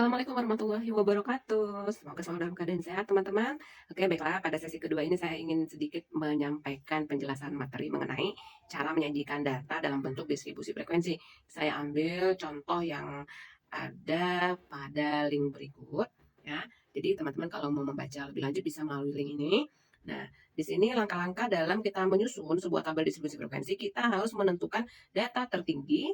Assalamualaikum warahmatullahi wabarakatuh. Semoga selalu dalam keadaan sehat, teman-teman. Oke, baiklah. Pada sesi kedua ini saya ingin sedikit menyampaikan penjelasan materi mengenai cara menyajikan data dalam bentuk distribusi frekuensi. Saya ambil contoh yang ada pada link berikut, ya. Jadi teman-teman kalau mau membaca lebih lanjut bisa melalui link ini. Nah, di sini langkah-langkah dalam kita menyusun sebuah tabel distribusi frekuensi, kita harus menentukan data tertinggi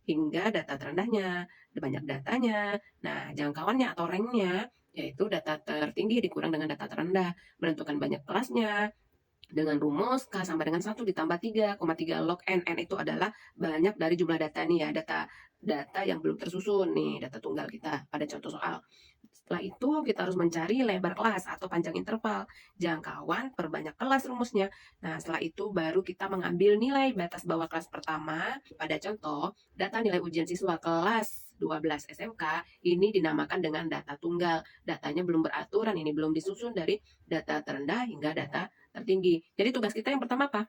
hingga data terendahnya, banyak datanya. Nah, jangkauannya atau ranknya yaitu data tertinggi dikurang dengan data terendah, menentukan banyak kelasnya dengan rumus K sama dengan 1 ditambah 3,3 log N. N itu adalah banyak dari jumlah data nih ya, data data yang belum tersusun nih, data tunggal kita pada contoh soal. Setelah itu kita harus mencari lebar kelas atau panjang interval, jangkauan per banyak kelas rumusnya. Nah, setelah itu baru kita mengambil nilai batas bawah kelas pertama. Pada contoh, data nilai ujian siswa kelas 12 SMK ini dinamakan dengan data tunggal. Datanya belum beraturan, ini belum disusun dari data terendah hingga data tertinggi. Jadi tugas kita yang pertama apa?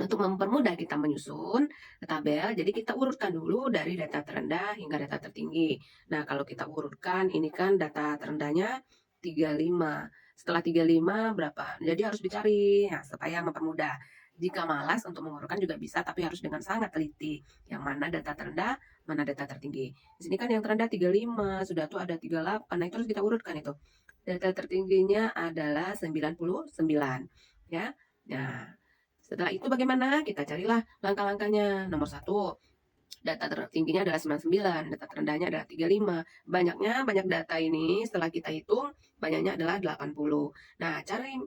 Untuk mempermudah kita menyusun tabel, jadi kita urutkan dulu dari data terendah hingga data tertinggi. Nah, kalau kita urutkan, ini kan data terendahnya 35. Setelah 35 berapa? Jadi harus dicari, nah, supaya mempermudah. Jika malas untuk mengurutkan juga bisa, tapi harus dengan sangat teliti. Yang mana data terendah, mana data tertinggi. Di sini kan yang terendah 35, sudah tuh ada 38, nah itu harus kita urutkan itu. Data tertingginya adalah 99, ya. Nah, setelah itu bagaimana? Kita carilah langkah-langkahnya. Nomor satu, data tertingginya adalah 99, data terendahnya adalah 35. Banyak data ini setelah kita hitung, banyaknya adalah 80. Nah,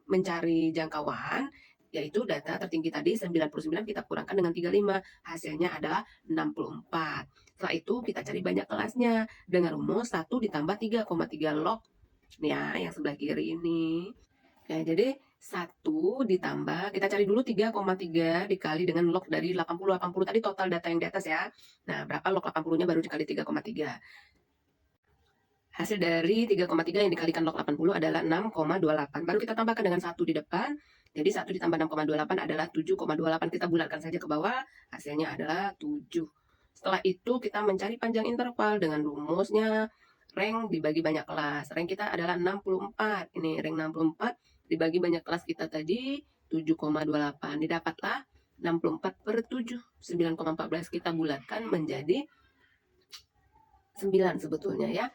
mencari jangkauan, yaitu data tertinggi tadi 99 kita kurangkan dengan 35, hasilnya adalah 64. Setelah itu kita cari banyak kelasnya dengan rumus 1 ditambah 3,3 log. Nih ya, yang sebelah kiri ini. Oke, jadi 1 ditambah, kita cari dulu 3,3 dikali dengan log dari 80. 80 tadi total data yang di atas ya. Nah, berapa log 80-nya baru dikali 3,3. Hasil dari 3,3 yang dikalikan log 80 adalah 6,28. Baru kita tambahkan dengan 1 di depan. Jadi 1 ditambah 6,28 adalah 7,28. Kita bulatkan saja ke bawah, hasilnya adalah 7. Setelah itu kita mencari panjang interval dengan rumusnya rank dibagi banyak kelas. Rank kita adalah 64. Ini rank 64 dibagi banyak kelas kita tadi 7,28. Didapatlah 64 per 7. 9,14 kita bulatkan menjadi 9 sebetulnya ya.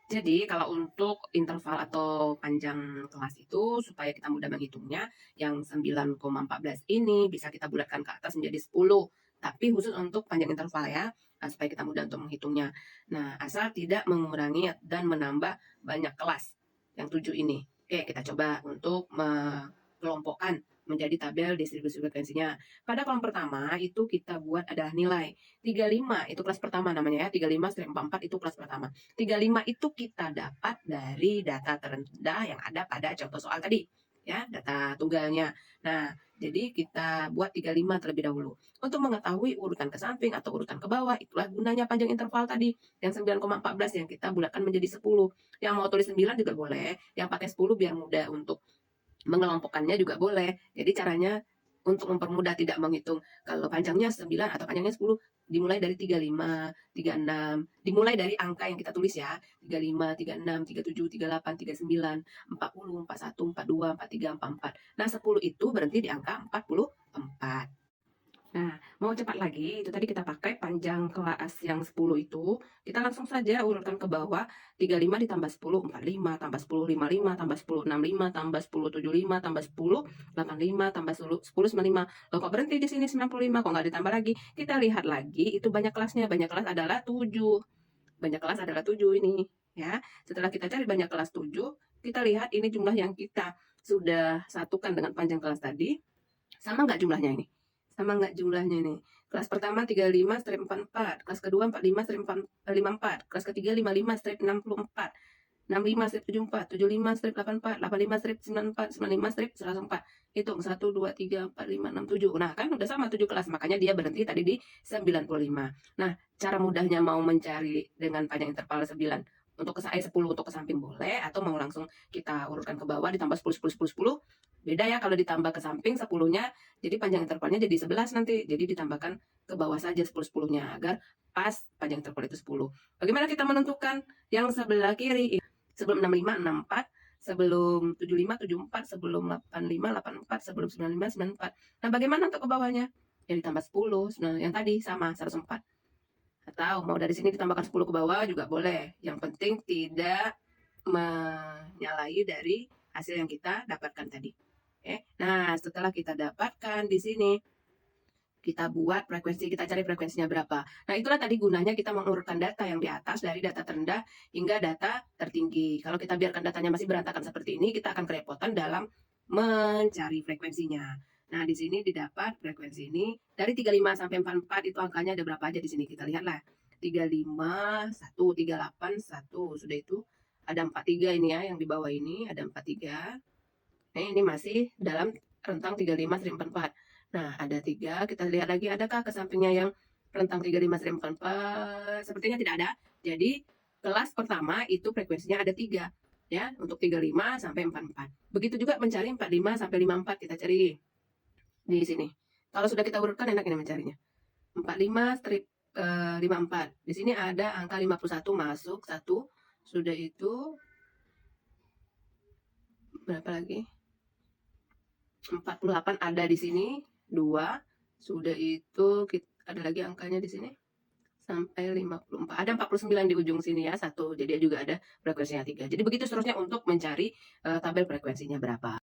Jadi kalau untuk interval atau panjang kelas itu supaya kita mudah menghitungnya, yang 9,14 ini bisa kita bulatkan ke atas menjadi 10. Tapi khusus untuk panjang interval ya, supaya kita mudah untuk menghitungnya. Nah, asal tidak mengurangi dan menambah banyak kelas yang 7 ini. Oke, kita coba untuk mengelompokkan menjadi tabel distribusi frekuensinya. Pada kolom pertama itu kita buat adalah nilai 35, itu kelas pertama namanya ya, 35-44 itu kelas pertama. 35 itu kita dapat dari data terendah yang ada pada contoh soal tadi, ya, data tunggalnya. Nah, jadi kita buat 35 terlebih dahulu. Untuk mengetahui urutan ke samping atau urutan ke bawah, itulah gunanya panjang interval tadi, yang 9,14 yang kita bulatkan menjadi 10. Yang mau tulis 9 juga boleh, yang pakai 10 biar mudah untuk mengelompokkannya juga boleh. Jadi caranya untuk mempermudah tidak menghitung kalau panjangnya 9 atau panjangnya 10, dimulai dari 35, 36, dimulai dari angka yang kita tulis ya, 35, 36, 37, 38, 39, 40, 41, 42, 43, 44. Nah, 10 itu berhenti di angka 44. Nah, mau cepat lagi, itu tadi kita pakai panjang kelas yang 10 itu, kita langsung saja urutkan ke bawah, 35 ditambah 10, 45, tambah 10, 55, tambah 10, 65, tambah 10, 75, tambah 10, 85, tambah 10, 10, 95. Loh, kok berhenti di sini 95, kok nggak ditambah lagi? Kita lihat lagi, itu banyak kelasnya, banyak kelas adalah 7. Banyak kelas adalah 7 ini, ya. Setelah kita cari banyak kelas 7, kita lihat ini jumlah yang kita sudah satukan dengan panjang kelas tadi, sama nggak jumlahnya ini? Sama nggak jumlahnya nih? Kelas pertama 35/44, kelas kedua 45/54, kelas ketiga 55/64, 65/74, 75/84, 85/94, 95/104. Hitung 1, 2, 3, 4, 5, 6, 7. Nah, kan udah sama 7 kelas, makanya dia berhenti tadi di 95. Nah, cara mudahnya mau mencari dengan panjang interval 9 untuk 10 untuk ke samping boleh, atau mau langsung kita urutkan ke bawah ditambah 10, 10, 10, 10, Beda ya kalau ditambah ke samping 10-nya, jadi panjang intervalnya jadi 11 nanti. Jadi ditambahkan ke bawah saja 10-10-nya agar pas panjang interval itu 10. Bagaimana kita menentukan yang sebelah kiri? Sebelum 65, 64, sebelum 75, 74, sebelum 85, 84, sebelum 95, 94. Nah, bagaimana untuk ke bawahnya? Ya ditambah 10. Nah, yang tadi sama 104. Atau mau dari sini ditambahkan 10 ke bawah juga boleh. Yang penting tidak menyalahi dari hasil yang kita dapatkan tadi. Nah, setelah kita dapatkan di sini, kita buat frekuensi, kita cari frekuensinya berapa. Nah, itulah tadi gunanya kita mengurutkan data yang di atas dari data terendah hingga data tertinggi. Kalau kita biarkan datanya masih berantakan seperti ini, kita akan kerepotan dalam mencari frekuensinya. Nah, di sini didapat frekuensi ini dari 35 sampai 44 itu angkanya ada berapa aja di sini. Kita lihatlah. 35, 1, 38, 1. Sudah itu ada 43 ini ya, yang di bawah ini ada 43. Nah, ini masih dalam rentang 35 sampai 44. Nah, ada 3. Kita lihat lagi, adakah ke sampingnya yang rentang 35 sampai 44? Sepertinya tidak ada. Jadi, kelas pertama itu frekuensinya ada 3. Ya, untuk 35 sampai 44. Begitu juga mencari 45 sampai 54. Kita cari di sini. Kalau sudah kita urutkan, enak ini mencarinya. 45 strip 54. Di sini ada angka 51 masuk 1. Sudah itu berapa lagi? 48 ada di sini 2. Sudah itu ada lagi angkanya di sini sampai 54. Ada 49 di ujung sini ya, 1. Jadi juga ada frekuensinya 3. Jadi begitu seterusnya untuk mencari tabel frekuensinya berapa.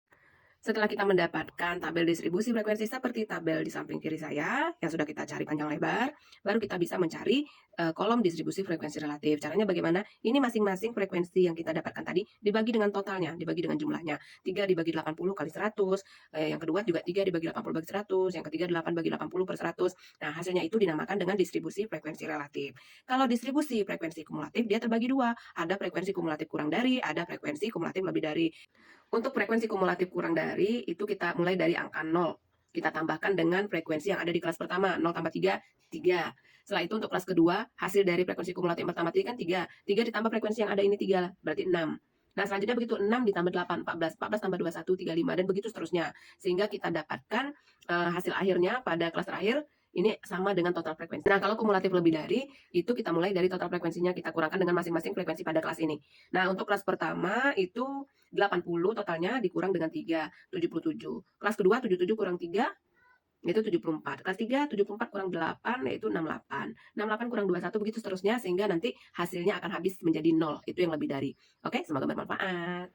Setelah kita mendapatkan tabel distribusi frekuensi seperti tabel di samping kiri saya yang sudah kita cari panjang lebar, baru kita bisa mencari kolom distribusi frekuensi relatif. Caranya bagaimana? Ini masing-masing frekuensi yang kita dapatkan tadi dibagi dengan totalnya, dibagi dengan jumlahnya. 3 dibagi 80 kali 100, yang kedua juga 3 dibagi 80 bagi 100, yang ketiga 8 bagi 80 per 100. Nah, hasilnya itu dinamakan dengan distribusi frekuensi relatif. Kalau distribusi frekuensi kumulatif, dia terbagi dua. Ada frekuensi kumulatif kurang dari, ada frekuensi kumulatif lebih dari. Untuk frekuensi kumulatif kurang dari, itu kita mulai dari angka 0. Kita tambahkan dengan frekuensi yang ada di kelas pertama. 0 tambah 3, 3. Setelah itu untuk kelas kedua, hasil dari frekuensi kumulatif yang pertama tadi kan 3. 3 ditambah frekuensi yang ada ini 3, berarti 6. Nah, selanjutnya begitu 6 ditambah 8, 14. 14 tambah 21, 35. Dan begitu seterusnya. Sehingga kita dapatkan hasil akhirnya pada kelas terakhir, ini sama dengan total frekuensi. Nah, kalau kumulatif lebih dari, itu kita mulai dari total frekuensinya, kita kurangkan dengan masing-masing frekuensi pada kelas ini. Nah, untuk kelas pertama itu 80 totalnya dikurang dengan 3, 77. Kelas kedua 77 kurang 3, yaitu 74. Kelas 3, 74 kurang 8, yaitu 68. 68 kurang 21, begitu seterusnya, sehingga nanti hasilnya akan habis menjadi 0. Itu yang lebih dari. Oke, semoga bermanfaat.